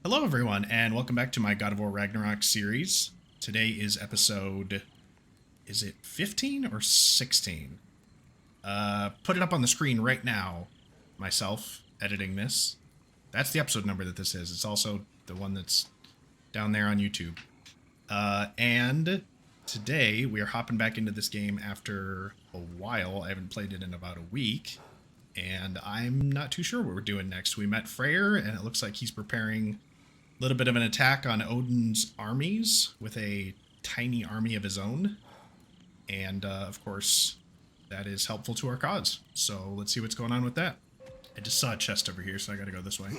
Hello everyone, and welcome back to my God of War Ragnarok series. Today is episode... is it 15 or 16? Put it up on the screen right now. Myself, editing this. That's the episode number that this is. It's also the one that's down there on YouTube. And today we are hopping back into this game after a while. I haven't played it in about a week. And I'm not too sure what we're doing next. We met Freya, and it looks like he's preparing a little bit of an attack on Odin's armies with a tiny army of his own. And, of course, that is helpful to our cause. So let's see what's going on with that. I just saw a chest over here, so I gotta go this way.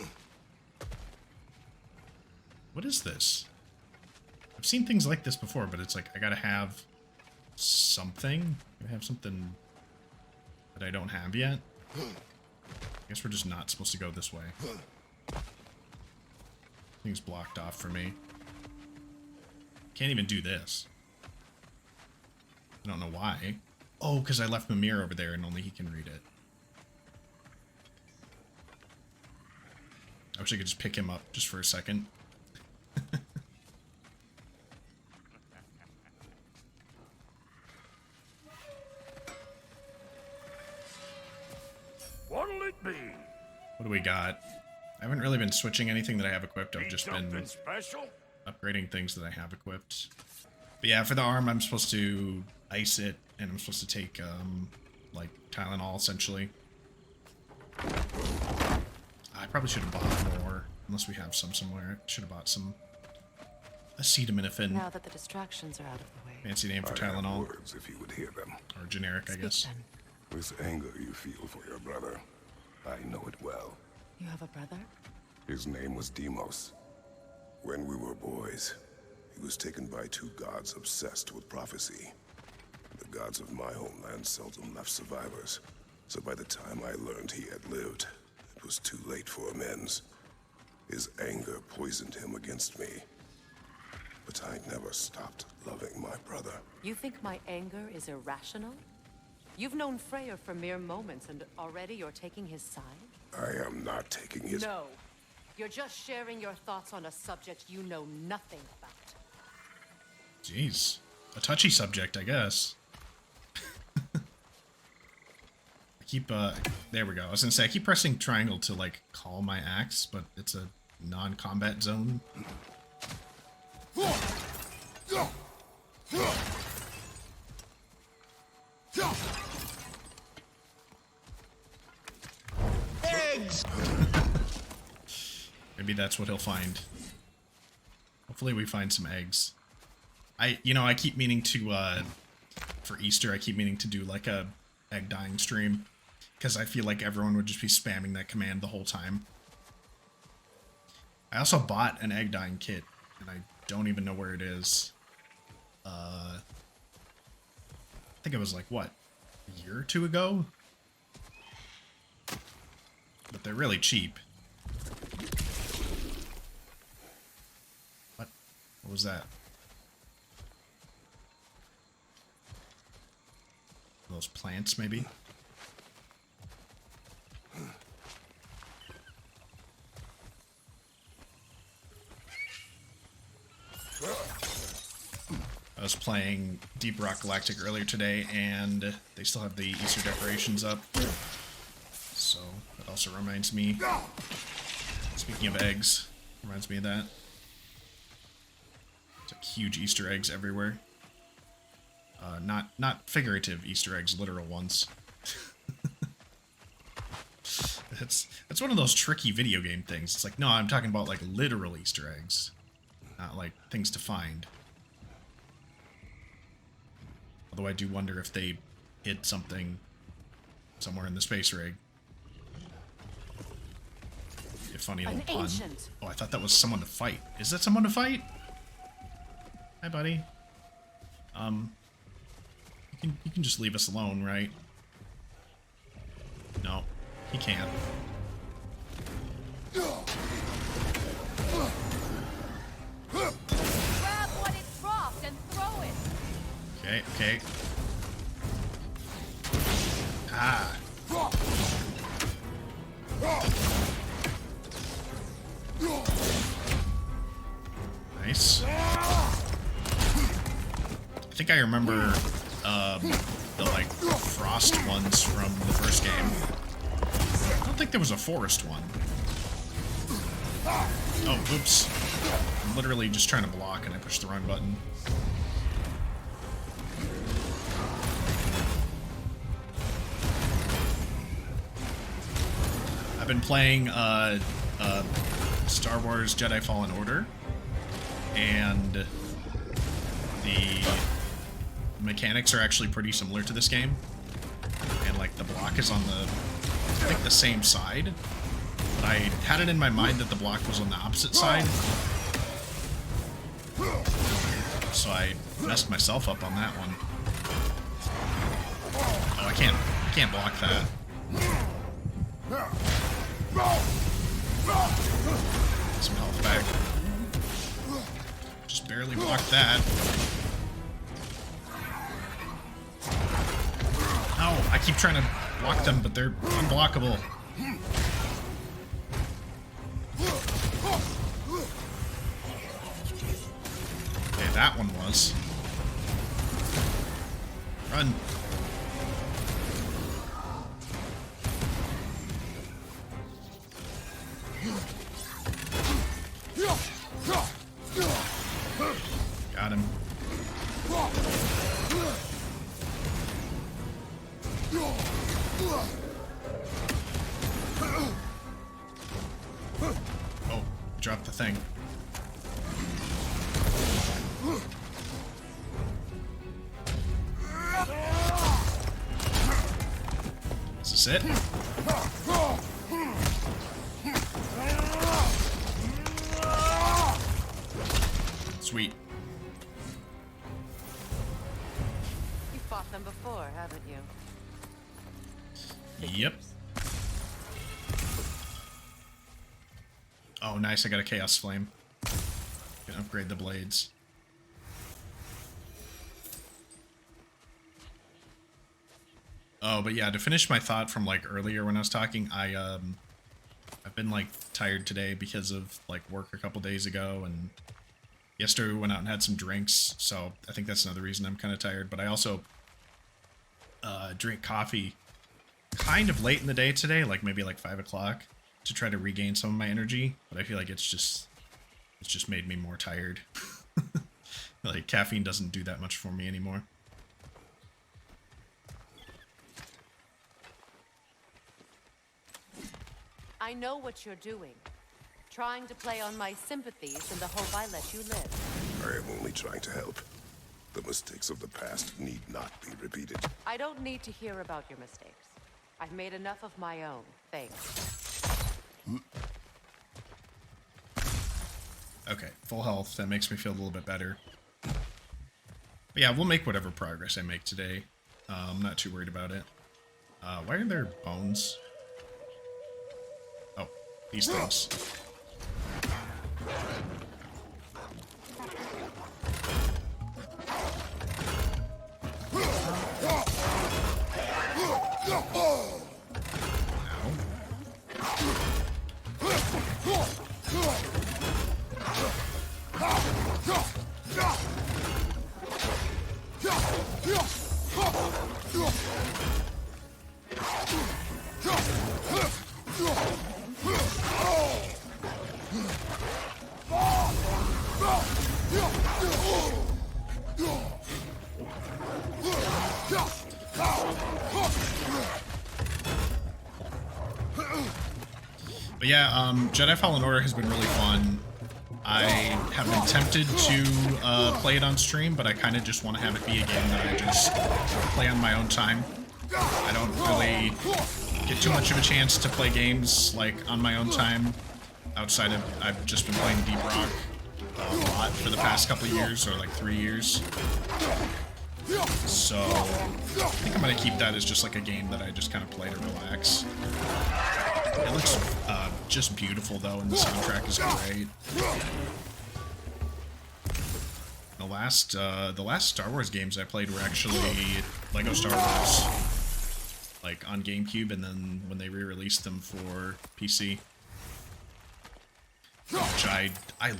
What is this? I've seen things like this before, but it's like, I gotta have something. I have something that I don't have yet. I guess we're just not supposed to go this way. Thing's blocked off for me. Can't even do this. I don't know why. Oh, because I left Mimir over there and only he can read it. I wish I could just pick him up just for a second. What'll it be? What do we got? I haven't really been switching anything that I have equipped. I've just been special? upgrading things that I have equipped. But yeah, for the arm, I'm supposed to ice it, and I'm supposed to take, like, Tylenol, essentially. I probably should have bought more, unless we have some somewhere. I should have bought some acetaminophen. Now that the distractions are out of the way. Fancy name for I have Tylenol. words if you would hear them. Or generic, I guess. Then. This anger you feel for your brother, I know it well. You have a brother? His name was Deimos. When we were boys, he was taken by two gods obsessed with prophecy. The gods of my homeland seldom left survivors, so by the time I learned he had lived, it was too late for amends. His anger poisoned him against me. But I never stopped loving my brother. You think my anger is irrational? You've known Freya for mere moments, and already you're taking his side? I am not taking his... No. You're just sharing your thoughts on a subject you know nothing about. Jeez. A touchy subject, I guess. I keep, there we go. I was gonna say, I keep pressing triangle to, like, call my axe, but it's a non-combat zone. Eggs! Maybe that's what he'll find. Hopefully we find some eggs. I keep meaning to, for Easter, I keep meaning to do, like, a egg dyeing stream. Because I feel like everyone would just be spamming that command the whole time. I also bought an egg dyeing kit, and I don't even know where it is. I think it was, like, what? A year or two ago? But they're really cheap. What was that? Those plants, maybe? I was playing Deep Rock Galactic earlier today, and they still have the Easter decorations up. So, that also reminds me, speaking of eggs, reminds me of that. It's like huge Easter eggs everywhere. Not figurative Easter eggs, literal ones. That's one of those tricky video game things. It's like, no, I'm talking about, like, literal Easter eggs. Not, like, things to find. Although I do wonder if they hid something somewhere in the space rig. A funny little pun. Oh, I thought that was someone to fight. Is that someone to fight? Hi, buddy. You can just leave us alone, right? No, he can't. Grab what it dropped and throw it! Okay, okay. Ah. Nice. I think I remember the like frost ones from the first game. I don't think there was a forest one. Oh, oops. I'm literally just trying to block and I pushed the wrong button. I've been playing Star Wars Jedi Fallen Order, and the mechanics are actually pretty similar to this game. And like the block is on the, I think, the same side. But I had it in my mind that the block was on the opposite side. So I messed myself up on that one. Oh, I can't block that. Some health back. Just barely blocked that. Oh, I keep trying to block them, but they're unblockable. Okay, that one was. Run. Got him. Oh, dropped the thing. Is this it? Sweet. You fought them before, haven't you? Yep. Oh, nice. I got a Chaos Flame. Can upgrade the blades. Oh, but yeah, to finish my thought from like earlier when I was talking, I've been like tired today because of like work a couple days ago, and yesterday we went out and had some drinks, so I think that's another reason I'm kind of tired. But I also drink coffee kind of late in the day today, like maybe like 5 o'clock, to try to regain some of my energy. But I feel like it's just made me more tired. Like caffeine doesn't do that much for me anymore. I know what you're doing. Trying to play on my sympathies in the hope I let you live. I am only trying to help. The mistakes of the past need not be repeated. I don't need to hear about your mistakes. I've made enough of my own, thanks. Okay, full health. That makes me feel a little bit better. But yeah, we'll make whatever progress I make today. I'm not too worried about it. Why are there bones? Oh, these things. But yeah, Jedi Fallen Order has been really fun. I have been tempted to play it on stream, but I kind of just want to have it be a game that I just play on my own time. I don't really get too much of a chance to play games like on my own time outside of, I've just been playing Deep Rock a lot for the past couple of years, or like 3 years. So I think I'm gonna keep that as just like a game that I just kind of play to relax. It looks just beautiful though, and the soundtrack is great. The last Star Wars games I played were actually Lego Star Wars, like on GameCube, and then when they re-released them for PC. which I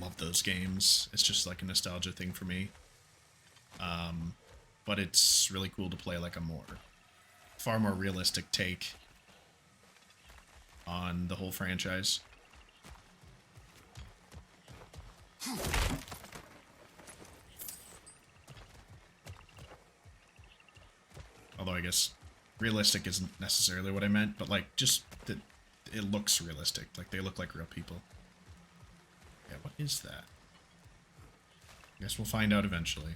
love those games. It's just like a nostalgia thing for me. But it's really cool to play like a far more realistic take on the whole franchise. Although I guess realistic isn't necessarily what I meant, but like just that it looks realistic. Like they look like real people. Yeah, what is that? I guess we'll find out eventually.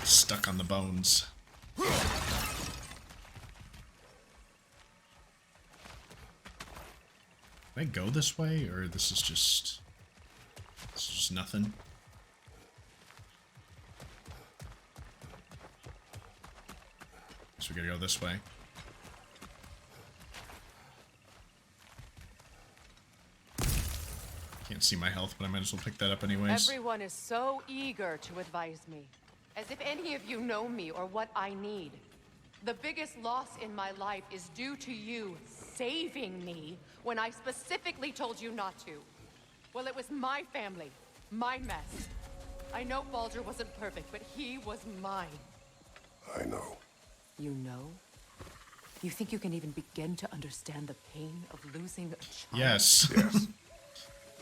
Stuck on the bones. Can I go this way, or this is just nothing? So we gotta go this way. Can't see my health, but I might as well pick that up anyways. Everyone is so eager to advise me, as if any of you know me or what I need. The biggest loss in my life is due to you saving me when I specifically told you not to. Well, it was my family, my mess. I know Baldur wasn't perfect, but he was mine. I know. You know? You think you can even begin to understand the pain of losing a child? Yes. Yes,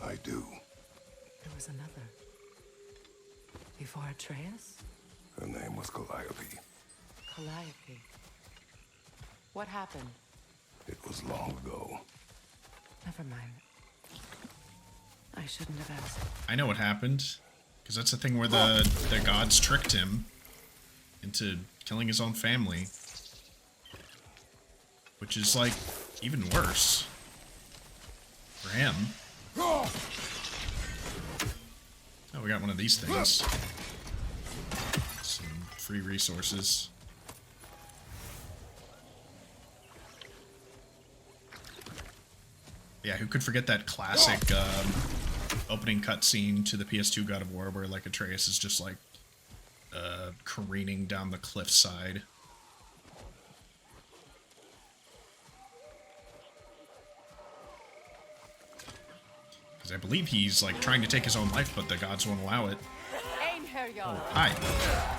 I do. There was another. Before Atreus? Her name was Calliope. Calliope. What happened? It was long ago. Never mind. I shouldn't have asked. I know what happened. Because that's the thing where the gods tricked him into killing his own family. Which is, like, even worse. For him. Oh, we got one of these things. Some free resources. Yeah, who could forget that classic opening cutscene to the PS2 God of War where, like, Atreus is just, like, careening down the cliffside. Because I believe he's, like, trying to take his own life, but the gods won't allow it. Oh, hi.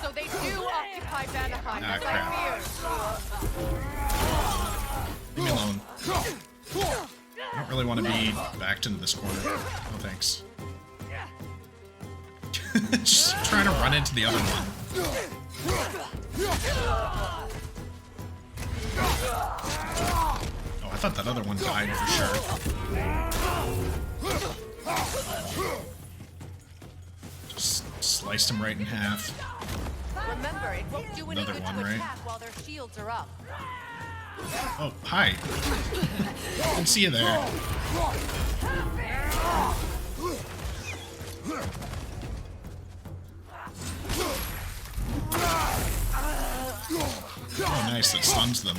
So they do occupy Vanaheim, Ah, as crap. I feared. Leave me alone. I don't really want to be backed into this corner. No thanks. Just trying to run into the other one. Oh, I thought that other one died for sure. Just sliced him right in half. Remember, it won't do any Another good one, to right? attack while their shields are up. Oh, hi. I can see you there. Oh, nice. That stuns them.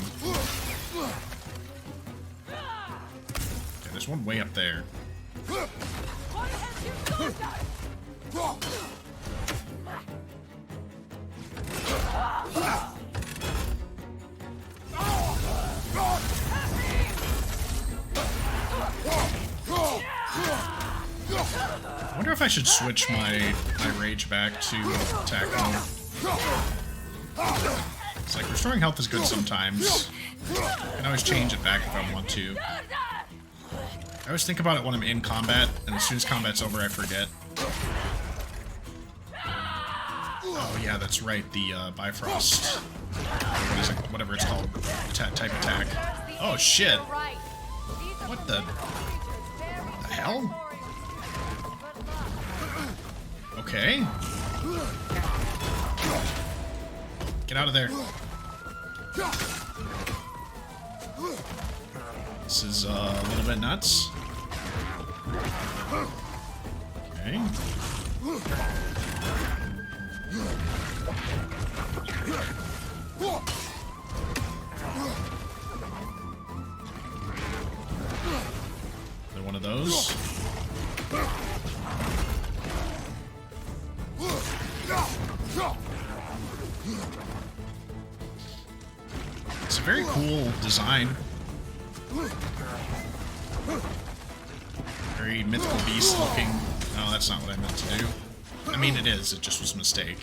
Okay, there's one way up there. I wonder if I should switch my rage back to attack mode. It's like restoring health is good sometimes. I can always change it back if I want to. I always think about it when I'm in combat, and as soon as combat's over, I forget. Oh yeah, that's right, the Bifrost. What is it? Whatever it's called. Type attack. Oh shit! What the hell? Okay. Get out of there. This is a little bit nuts. Okay. Another one of those. It's a very cool design. Very mythical beast looking. No, that's not what I meant to do. I mean, it is. It just was a mistake.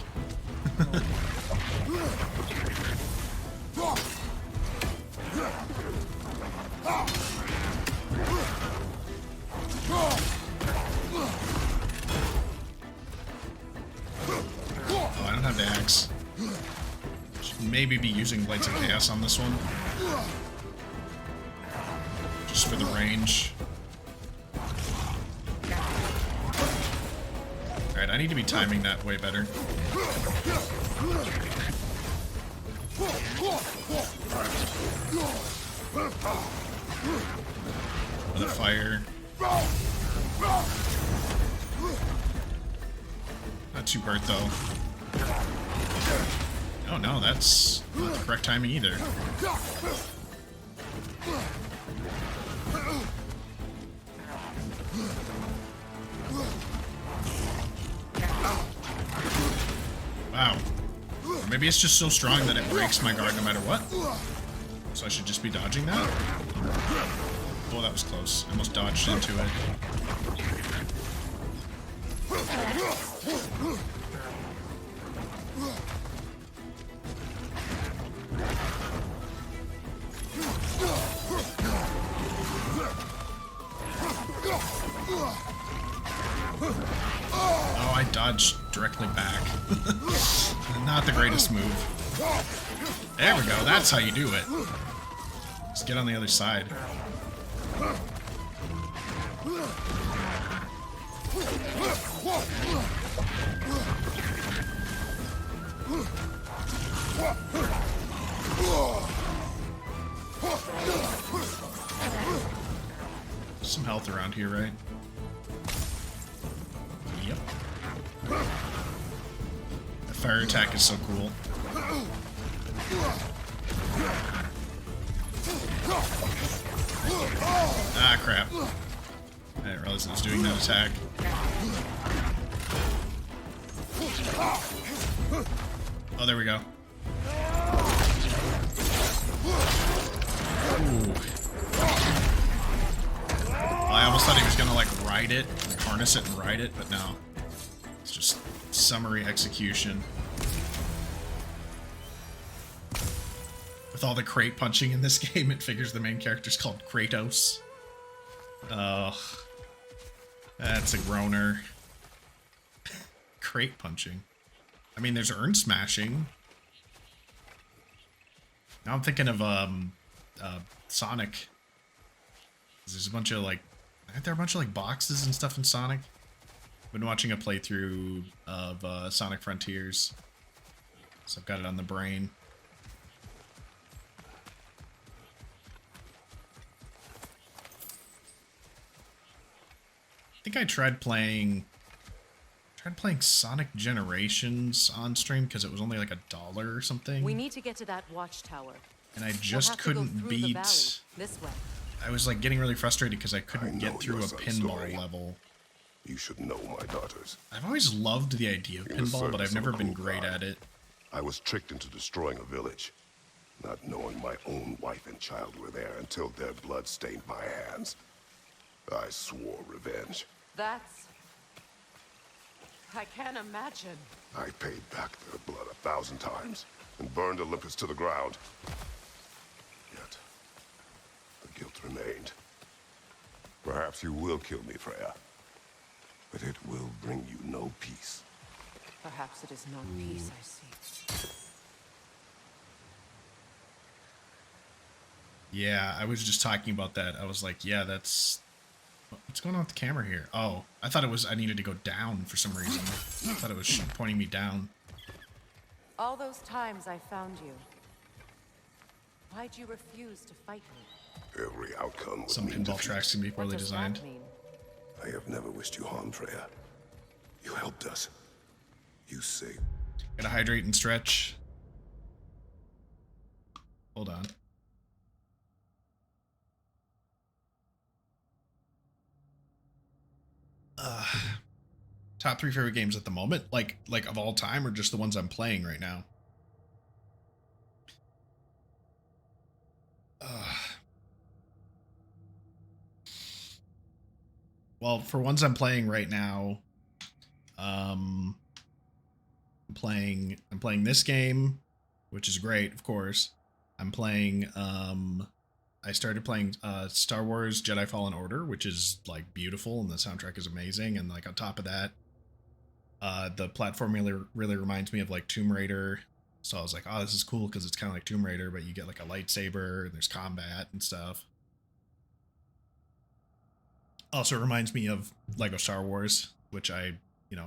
Oh, I don't have the axe. Should maybe be using Blades of Chaos on this one. Just for the range. Alright, I need to be timing that way better. With a fire. Not too hurt though. Oh no, that's not the correct timing either. Wow. Or maybe it's just so strong that it breaks my guard no matter what. So I should just be dodging that? Oh, that was close. I almost dodged into it. Oh, I dodged directly back. Not the greatest move. There we go, that's how you do it. Just get on the other side. Some health around here, right? Yep. The fire attack is so cool. Ah, crap. I didn't realize it was doing that attack. Oh, there we go. Ooh. I almost thought he was gonna, like, ride it, like, harness it and ride it, but no. It's just summary execution. With all the crate punching in this game, it figures the main character's called Kratos. Oh, that's a groaner. Crate punching. I mean, there's urn smashing. Now I'm thinking of Sonic. There's a bunch of like, aren't there a bunch of like boxes and stuff in Sonic? I've been watching a playthrough of Sonic Frontiers, so I've got it on the brain. I think I tried playing Sonic Generations on stream because it was only like $1 or something. We need to get to that watchtower. And I just couldn't beat. This way. I was like getting really frustrated because I couldn't get through a pinball story. level. You should know my daughters. I've always loved the idea of In the pinball, but I've service of never a been cool great god. at it. I was tricked into destroying a village, not knowing my own wife and child were there until their blood stained my hands. I swore revenge. That's... I can't imagine. I paid back their blood 1,000 times and burned Olympus to the ground. Yet, the guilt remained. Perhaps you will kill me, Freya, but it will bring you no peace. Perhaps it is not peace I seek. Yeah, I was just talking about that. I was like, yeah, that's... What's going on with the camera here? Oh, I thought it was I needed to go down for some reason. I thought it was pointing me down. All those times I found you, why'd you refuse to fight me? Every outcome would Some mean pinball defeat. tracks can be poorly What does designed. that mean? I have never wished you harm, Freya. You helped us. You saved. Gotta hydrate and stretch. Hold on. Top 3 favorite games at the moment, like of all time, or just the ones I'm playing right now? Well, for ones I'm playing right now, I'm playing this game, which is great, of course. I'm playing I started playing Star Wars Jedi Fallen Order, which is like beautiful and the soundtrack is amazing, and like on top of that, the platform really reminds me of like Tomb Raider. So I was like, oh, this is cool because it's kind of like Tomb Raider, but you get like a lightsaber and there's combat and stuff. Also, it reminds me of Lego Star Wars, which I,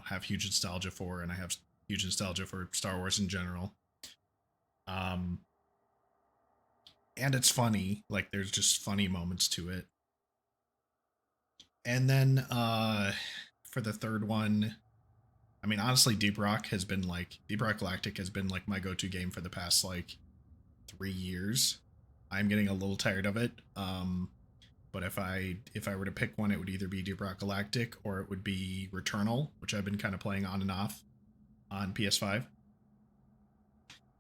have huge nostalgia for, and I have huge nostalgia for Star Wars in general. And it's funny, like there's just funny moments to it. And then for the third one, I mean, honestly, Deep Rock Galactic has been like my go-to game for the past like 3 years. I'm getting a little tired of it. But if I were to pick one, it would either be Deep Rock Galactic or it would be Returnal, which I've been kind of playing on and off on PS5.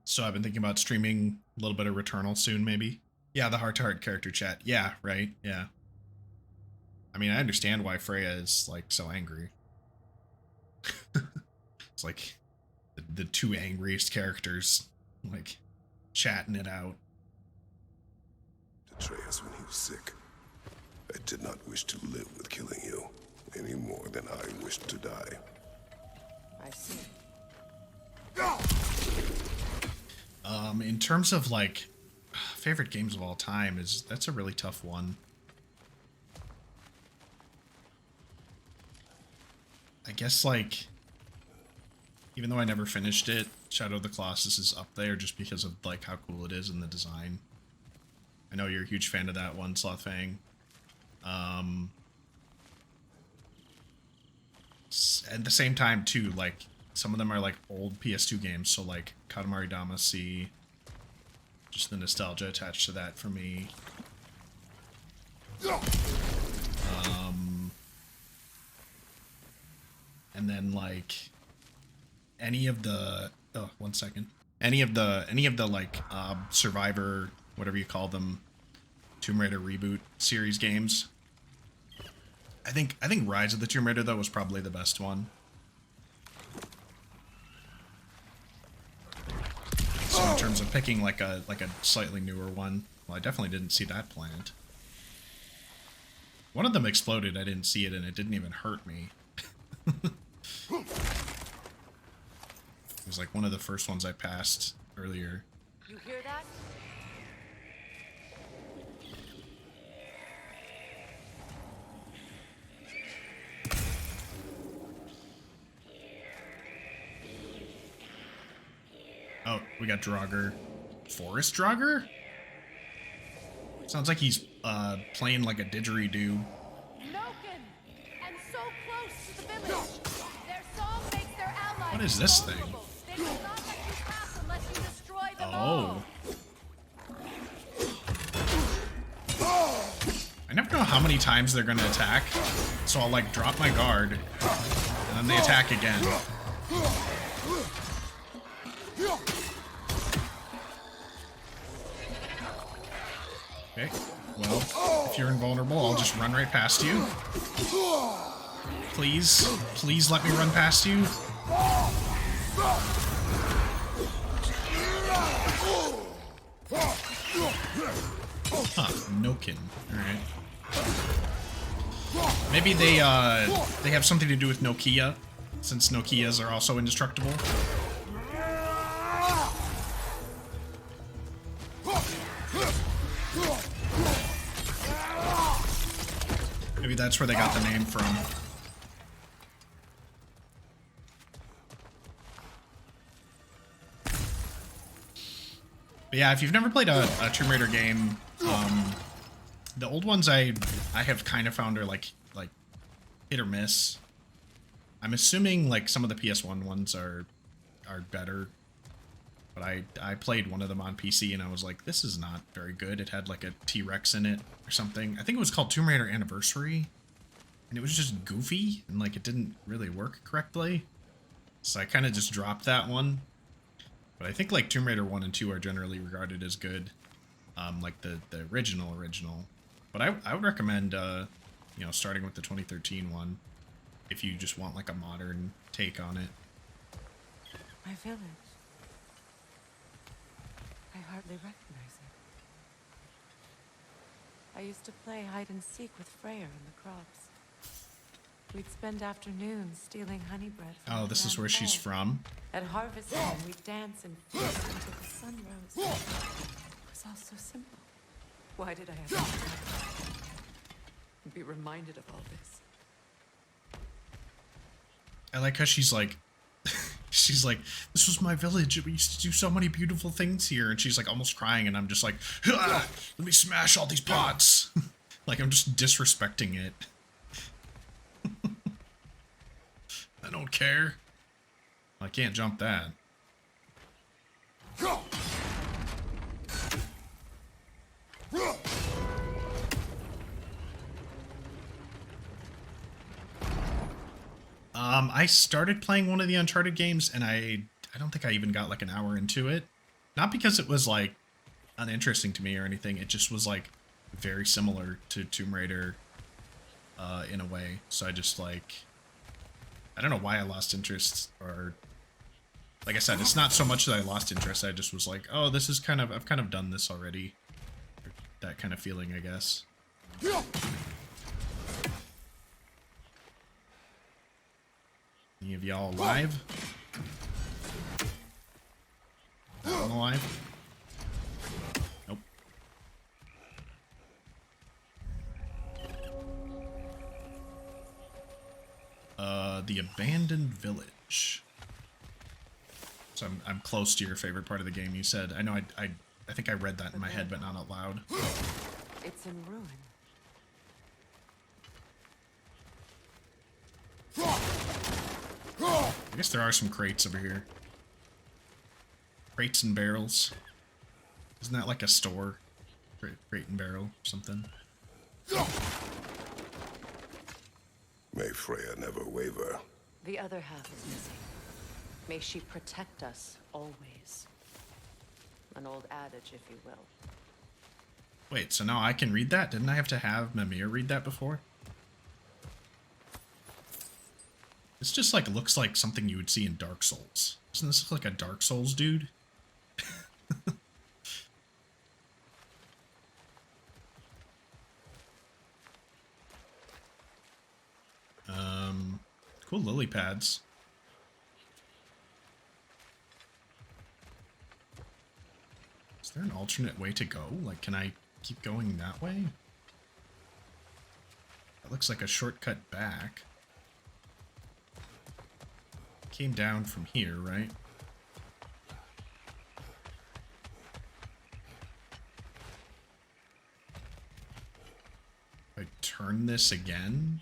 So I've been thinking about streaming a little bit of Returnal soon, maybe. Yeah, the heart-to-heart character chat. Yeah, right. Yeah. I mean, I understand why Freya is like so angry. It's like the two angriest characters, like chatting it out. Atreus, when he was sick, I did not wish to live with killing you any more than I wished to die. I see. In terms of like favorite games of all time, that's a really tough one. I guess like, even though I never finished it, Shadow of the Colossus is up there just because of like how cool it is and the design. I know you're a huge fan of that one, Slothfang. At the same time too, like some of them are like old PS2 games, so like Katamari Damacy, just the nostalgia attached to that for me. And then like any of the any of the like Survivor, whatever you call them, Tomb Raider reboot series games. I think Rise of the Tomb Raider though was probably the best one. So in terms of picking like a slightly newer one, well, I definitely didn't see that planned. One of them exploded, I didn't see it, and it didn't even hurt me. It was like one of the first ones I passed earlier. You hear that? Oh, we got Draugr. Forest Draugr? Sounds like he's playing like a didgeridoo. Noken! And so close to the village! Their song makes their allies What is this thing? vulnerable. They will not let you pass unless you destroy them Oh. all. I never know how many times they're gonna attack, so I'll like drop my guard, and then they attack again. Okay, well, if you're invulnerable, I'll just run right past you. Please let me run past you. Huh, Noken. Alright. Maybe they have something to do with Nokia, since Nokias are also indestructible. Maybe that's where they got the name from. But yeah, if you've never played a Tomb Raider game, the old ones I have kind of found are like hit or miss. I'm assuming like some of the PS1 ones are better. But I played one of them on PC and I was like, this is not very good. It had like a T-Rex in it or something. I think it was called Tomb Raider Anniversary. And it was just goofy and like it didn't really work correctly. So I kind of just dropped that one. But I think like Tomb Raider 1 and 2 are generally regarded as good. Like the original. But I would recommend you know, starting with the 2013 one, if you just want like a modern take on it. My village. I hardly recognize it. I used to play hide and seek with Freya in the crops. We'd spend afternoons stealing honey bread from Oh, the this is grand where she's hall. from? At harvest time, we'd dance and feast until the sun rose. It was all so simple. Why did I have to be reminded of all this? I like how she's like, she's like, this was my village. We used to do so many beautiful things here. And she's like almost crying. And I'm just like, ah, let me smash all these pots. Like I'm just disrespecting it. I don't care. I can't jump that. I started playing one of the Uncharted games, and I don't think I even got like an hour into it. Not because it was like uninteresting to me or anything. It just was like very similar to Tomb Raider in a way. So I just like, I don't know why I lost interest, or like I said, it's not so much that I lost interest. I just was like, oh, this is kind of, I've kind of done this already. That kind of feeling, I guess. Any of y'all alive? That one alive? Nope. The abandoned village. So I'm close to your favorite part of the game, you said. I know I think I read that in my head, but not out loud. It's in ruin. I guess there are some crates over here. Crates and barrels. Isn't that like a store? Crate and barrel or something. May Freya never waver. The other half is missing. May she protect us always. An old adage, if you will. Wait, so now I can read that? Didn't I have to have Mimir read that before? This just like looks like something you would see in Dark Souls. Doesn't this look like a Dark Souls dude? Cool lily pads. Is there an alternate way to go? Like, can I keep going that way? That looks like a shortcut back. Came down from here, right? If I turn this again?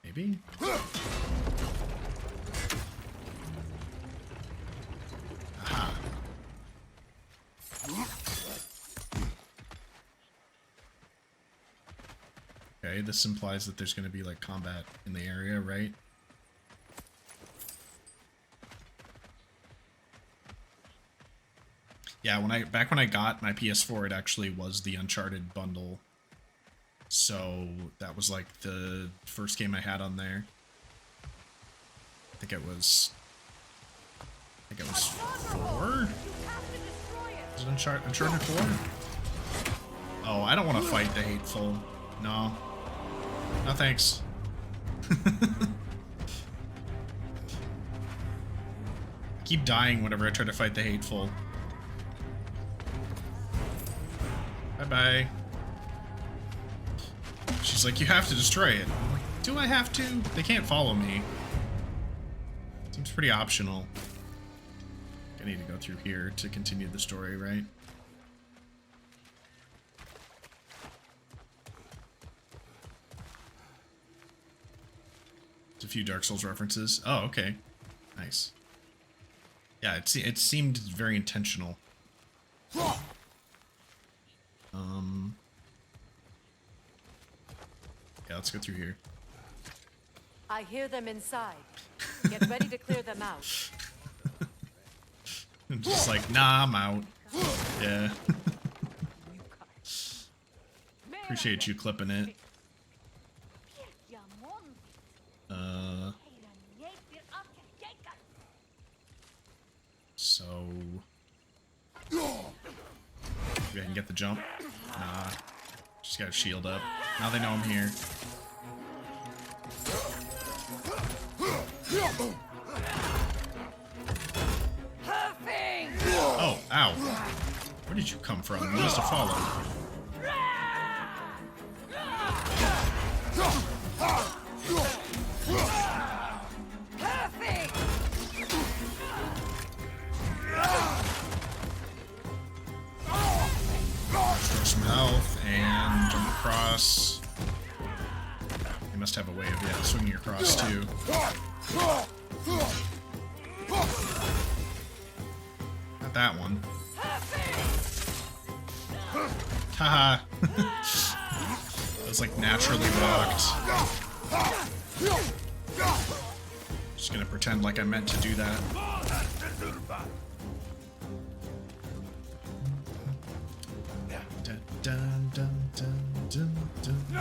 Maybe? Aha. Okay, this implies that there's going to be like combat in the area, right? Yeah, back when I got my PS4, it actually was the Uncharted bundle. So that was like the first game I had on there. I think it was 4? Was it Uncharted 4? Oh, I don't want to fight the Hateful. No. No thanks. I keep dying whenever I try to fight the Hateful. Bye-bye. She's like, you have to destroy it. I'm like, do I have to? They can't follow me. Seems pretty optional. I need to go through here to continue the story, right? It's a few Dark Souls references. Oh, okay. Nice. Yeah, it seemed very intentional. Yeah, let's go through here. I hear them inside. Get ready to clear them out. I'm just like, nah, I'm out. Yeah. Appreciate you clipping it. So maybe I can get the jump. Nah, just got a shield up. Now they know I'm here. Oh, ow. Where did you come from? You must have followed. Restore some health and jump across. You must have a way of, yeah, swinging across too. Not that one. Haha. That was like naturally walked. Just gonna pretend like I meant to do that. Dun, dun, dun, dun, dun. I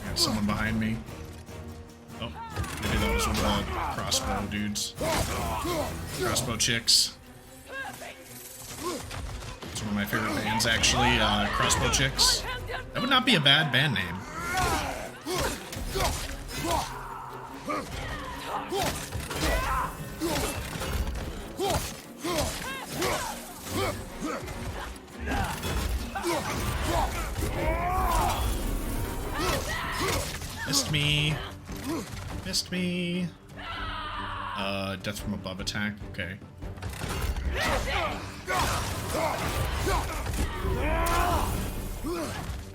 got someone behind me. Oh, maybe that was one of the crossbow dudes. Crossbow chicks. It's one of my favorite bands, actually. Crossbow Chicks. That would not be a bad band name. Missed me. Missed me. Death from above attack. Okay.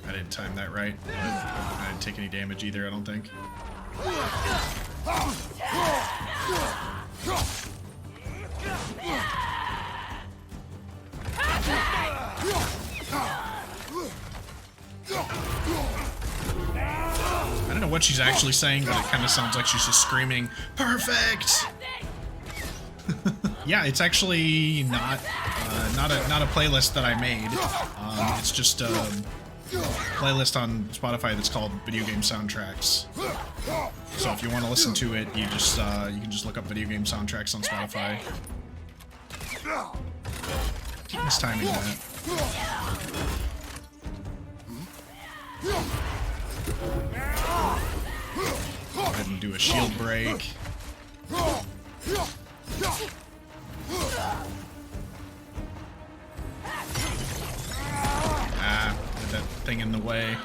I didn't time that right. I didn't take any damage either, I don't think. I don't know what she's actually saying, but it kind of sounds like she's just screaming, "Perfect!" Yeah, it's actually not a playlist that I made. It's just a playlist on Spotify that's called Video Game Soundtracks. So if you want to listen to it, you can just look up video game soundtracks on Spotify. Keep mistiming that. Go ahead and do a shield break. Ah, had that thing in the way.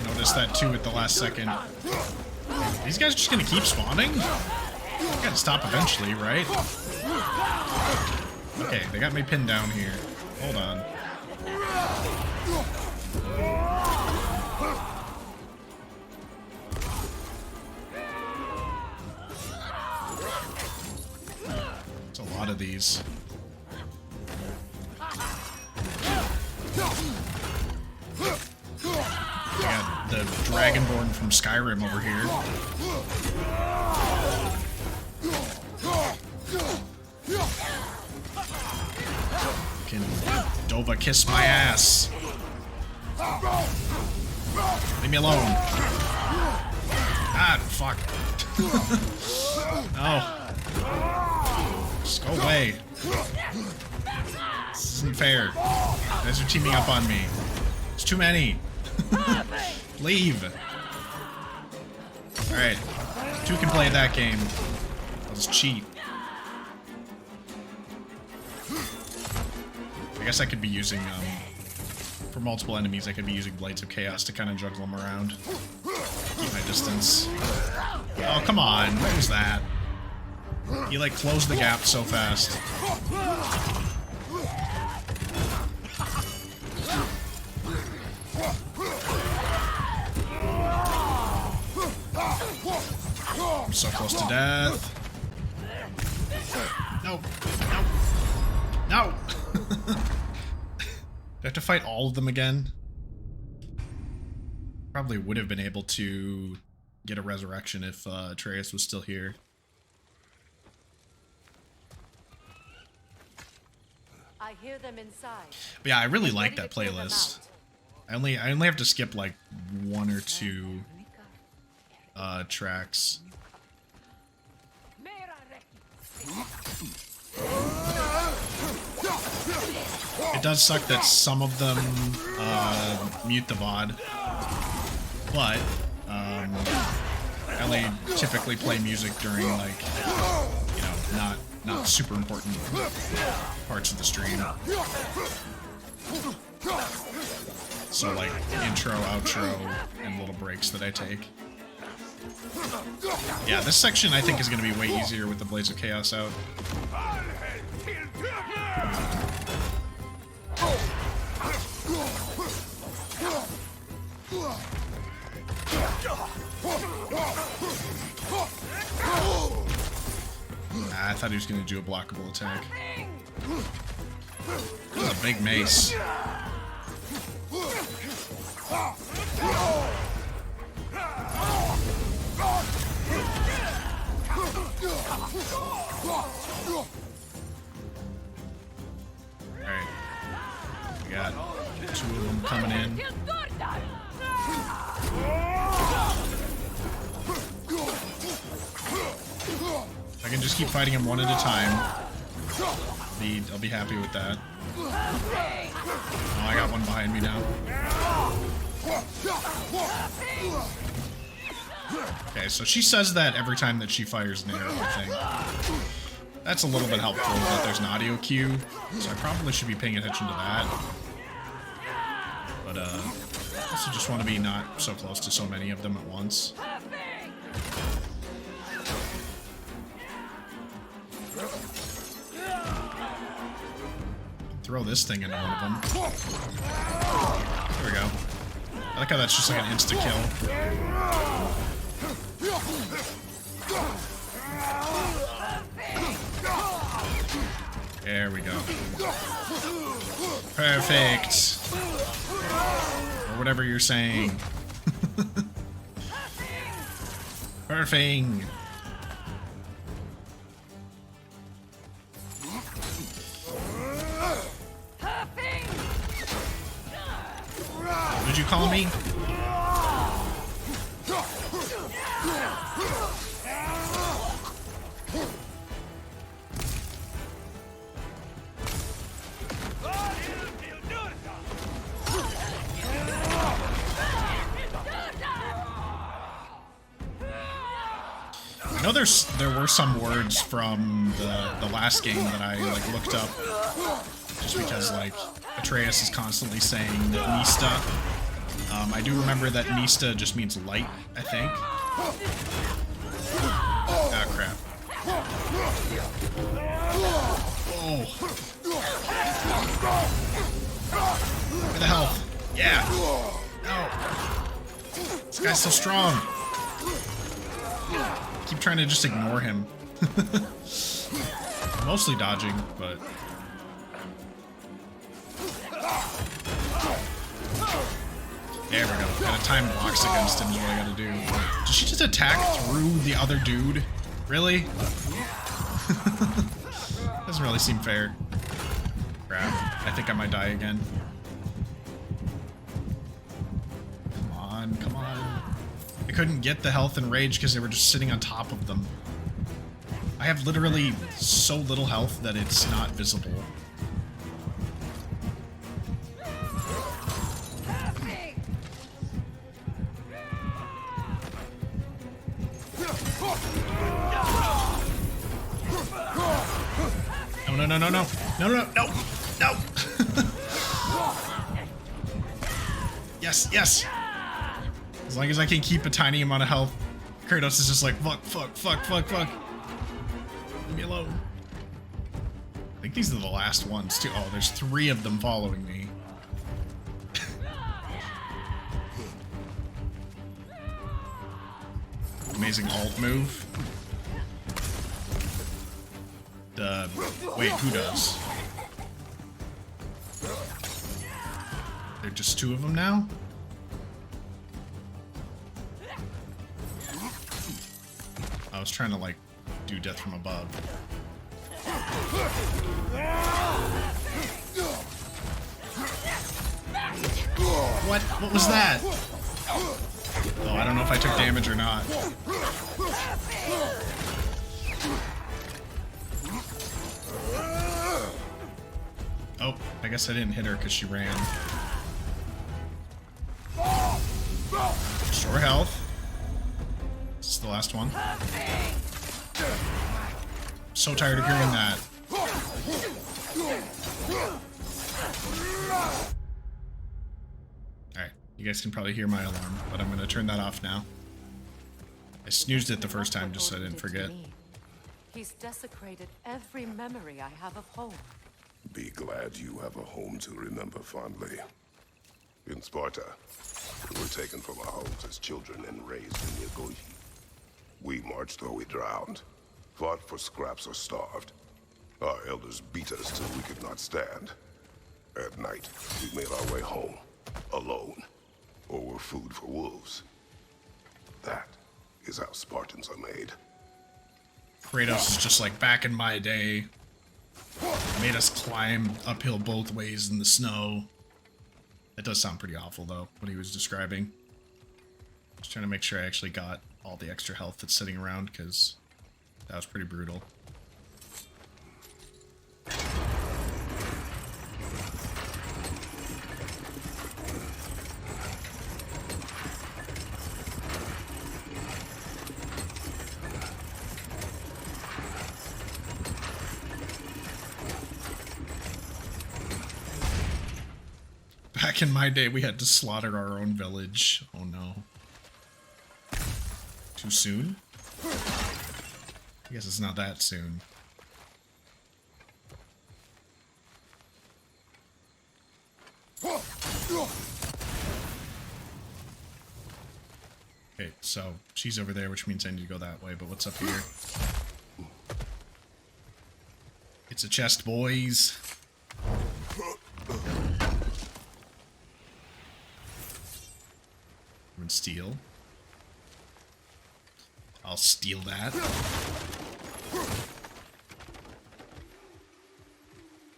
Noticed that too at the last second. These guys are just gonna keep spawning? I gotta stop eventually, right? Okay, they got me pinned down here. Hold on. It's a lot of these. We got the Dragonborn from Skyrim over here. Can Dova kiss my ass? Leave me alone. Ah, fuck. No. Just go away. This isn't fair. You guys are teaming up on me. There's too many. Leave. Alright. Two can play that game. I'll just cheat. I guess I could be using, for multiple enemies, I could be using Blades of Chaos to kind of juggle them around. Keep my distance. Oh, come on. What was that? He, like, closed the gap so fast. I'm so close to death. No. No. No. Do I have to fight all of them again? Probably would have been able to get a resurrection if Atreus was still here. I hear them inside. But yeah, I really I'm like ready that to clear them playlist. out. I only have to skip like 1 or 2 tracks. It does suck that some of them mute the VOD, but I only typically play music during like, you know, not super important parts of the stream. So like intro, outro, and little breaks that I take. Yeah, this section I think is going to be way easier with the Blades of Chaos out. I thought he was going to do a blockable attack. This is a big mace. Alright. We got 2 of them coming in. If I can just keep fighting him one at a time, I'll be happy with that. Oh, I got one behind me now. Okay, so she says that every time that she fires an arrow, I think. That's a little bit helpful that there's an audio cue, so I probably should be paying attention to that. But, I also just want to be not so close to so many of them at once. Throw this thing into one of them. There we go. I like how that's just like an insta-kill. There we go. Perfect. Or whatever you're saying. Perfect. What did you call me? I know there were some words from the last game that I like looked up, just because like Atreus is constantly saying Nista. I do remember that Nista just means light, I think. Ah, crap. Oh. Where the health? Yeah. No. This guy's so strong. Keep trying to just ignore him. Mostly dodging, but... There we go. Gotta time blocks against him is what I gotta do. Did she just attack through the other dude? Really? Doesn't really seem fair. Crap. I think I might die again. Come on, come on. I couldn't get the health and rage because they were just sitting on top of them. I have literally so little health that it's not visible. No, no, no, no, no, no, no, no, no. Yes, yes. As long as I can keep a tiny amount of health, Kratos is just like, fuck, fuck, fuck, fuck, fuck. Leave me alone. I think these are the last ones, too. Oh, there's 3 of them following me. Amazing alt move. Wait, who does? They're just 2 of them now? I was trying to, like, do death from above. What? What was that? Oh, I don't know if I took damage or not. Oh, I guess I didn't hit her because she ran. Restore health. This is the last one. So tired of hearing that. Alright, you guys can probably hear my alarm, but I'm gonna turn that off now. I snoozed it the first time just so I didn't forget. He's desecrated every memory I have of home. Be glad you have a home to remember fondly. In Sparta, we were taken from our homes as children and raised in Yagoji. We marched or we drowned, fought for scraps or starved. Our elders beat us till we could not stand. At night, we made our way home, alone, or were food for wolves. That is how Spartans are made. Kratos is just like, back in my day, made us climb uphill both ways in the snow. That does sound pretty awful, though, what he was describing. Just trying to make sure I actually got all the extra health that's sitting around, because that was pretty brutal. Back in my day, we had to slaughter our own village. Oh no. Too soon? I guess it's not that soon. Okay, so she's over there, which means I need to go that way, but what's up here? It's a chest, boys. And steal. I'll steal that.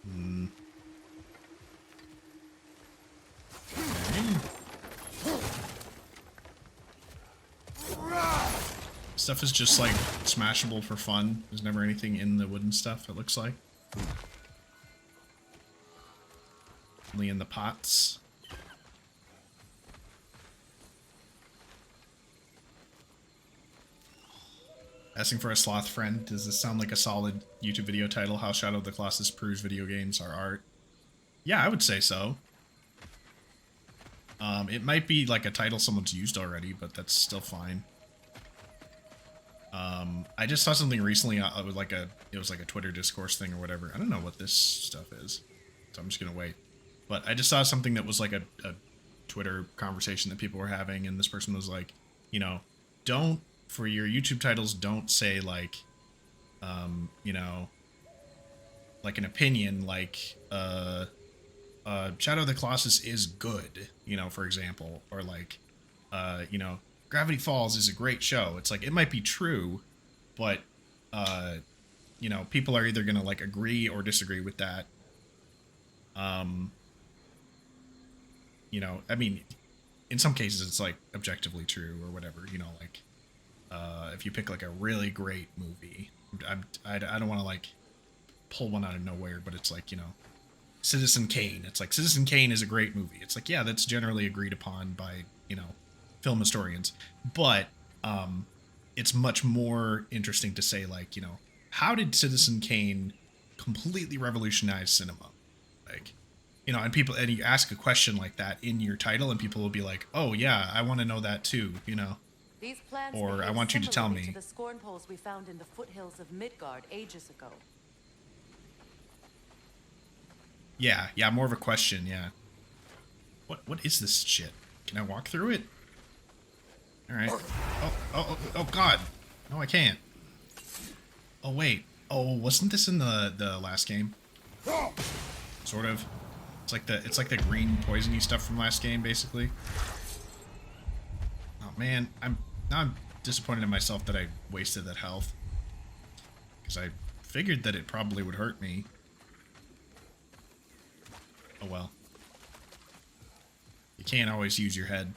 Hmm. Okay. Stuff is just like smashable for fun. There's never anything in the wooden stuff, it looks like. Only in the pots. Asking for a sloth friend. Does this sound like a solid YouTube video title? How Shadow of the Colossus proves video games are art. Yeah, I would say so. It might be like a title someone's used already, but that's still fine. I just saw something recently. It was like a Twitter discourse thing or whatever. I don't know what this stuff is, so I'm just gonna wait. But I just saw something that was like a Twitter conversation that people were having, and this person was like, you know, don't. For your YouTube titles, don't say like, you know, like an opinion, like, Shadow of the Colossus is good, you know, for example, or like, you know, Gravity Falls is a great show. It's like, it might be true, but, you know, people are either gonna like agree or disagree with that. You know, I mean, in some cases it's like objectively true or whatever, you know, like, if you pick like a really great movie, I don't want to like pull one out of nowhere, but it's like, you know, Citizen Kane. It's like Citizen Kane is a great movie. It's like, yeah, that's generally agreed upon by, you know, film historians. But it's much more interesting to say like, you know, how did Citizen Kane completely revolutionize cinema? Like, you know, and you ask a question like that in your title, and people will be like, oh yeah, I want to know that too, you know. These plans Or I want you to tell me. to the scorn poles we found in the foothills of Midgard ages ago. Yeah, more of a question, yeah. What is this shit? Can I walk through it? Alright. Oh god. No, I can't. Oh wait. Oh, wasn't this in the last game? Sort of. It's like the green poisony stuff from last game, basically. Oh man, I'm disappointed in myself that I wasted that health. Because I figured that it probably would hurt me. Oh well. You Can't always use your head.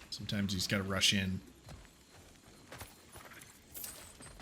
Sometimes you just gotta rush in.